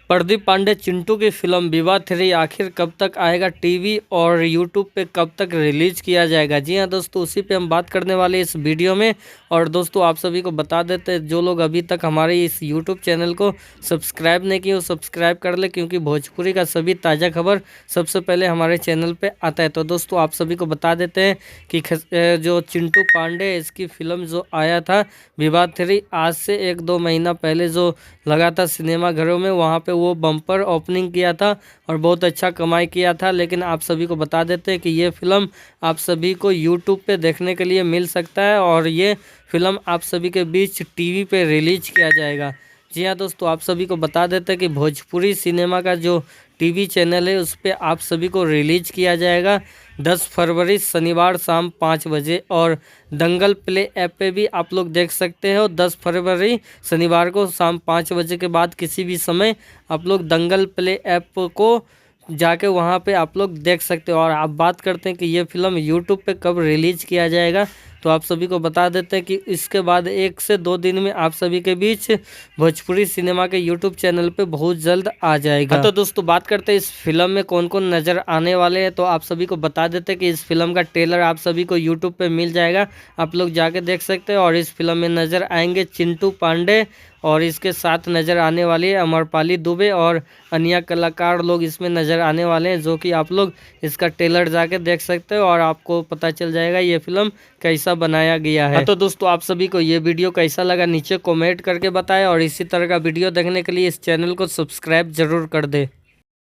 प्रदीप पांडे चिंटू की फिल्म विवाह 3 आखिर कब तक आएगा टीवी और यूट्यूब पे कब तक रिलीज किया जाएगा। जी हाँ दोस्तों, उसी पे हम बात करने वाले इस वीडियो में। और दोस्तों आप सभी को बता देते हैं, जो लोग अभी तक हमारे इस यूट्यूब चैनल को सब्सक्राइब नहीं किए वो सब्सक्राइब कर ले, क्योंकि भोजपुरी का सभी ताज़ा खबर सबसे पहले हमारे चैनल पे आता है। तो दोस्तों आप सभी को बता देते हैं कि जो चिंटू पांडे इसकी फिल्म जो आया था विवाह 3, आज से 1-2 महीना पहले जो लगा था सिनेमा घरों में, वहाँ पे वो बम्पर ओपनिंग किया था और बहुत अच्छा कमाई किया था। लेकिन आप सभी को बता देते हैं कि ये फिल्म आप सभी को यूट्यूब पे देखने के लिए मिल सकता है और ये फिल्म आप सभी के बीच टीवी पे रिलीज किया जाएगा। जी हाँ दोस्तों, आप सभी को बता देते हैं कि भोजपुरी सिनेमा का जो टीवी चैनल है उस पर आप सभी को रिलीज किया जाएगा 10 फरवरी शनिवार शाम 5 बजे। और दंगल प्ले ऐप पे भी आप लोग देख सकते हो 10 फरवरी शनिवार को शाम 5 बजे के बाद किसी भी समय आप लोग दंगल प्ले ऐप को जाके वहाँ पे आप लोग देख सकते हो। और आप बात करते हैं कि ये फिल्म यूट्यूब पे कब रिलीज किया जाएगा, तो आप सभी को बता देते हैं कि इसके बाद 1 से 2 दिन में आप सभी के बीच भोजपुरी सिनेमा के यूट्यूब चैनल पे बहुत जल्द आ जाएगा। तो दोस्तों बात करते हैं इस फिल्म में कौन कौन नज़र आने वाले हैं, तो आप सभी को बता देते हैं कि इस फिल्म का ट्रेलर आप सभी को यूट्यूब पे मिल जाएगा, आप लोग जाके देख सकते हैं। और इस फिल्म में नज़र आएंगे चिंटू पांडे और इसके साथ नज़र आने वाली है अमरपाली दुबे और अन्य कलाकार लोग इसमें नज़र आने वाले हैं, जो कि आप लोग इसका ट्रेलर जाके देख सकते हो और आपको पता चल जाएगा ये फिल्म कैसा बनाया गया है। तो दोस्तों आप सभी को ये वीडियो कैसा लगा नीचे कमेंट करके बताएं और इसी तरह का वीडियो देखने के लिए इस चैनल को सब्सक्राइब जरूर कर दे।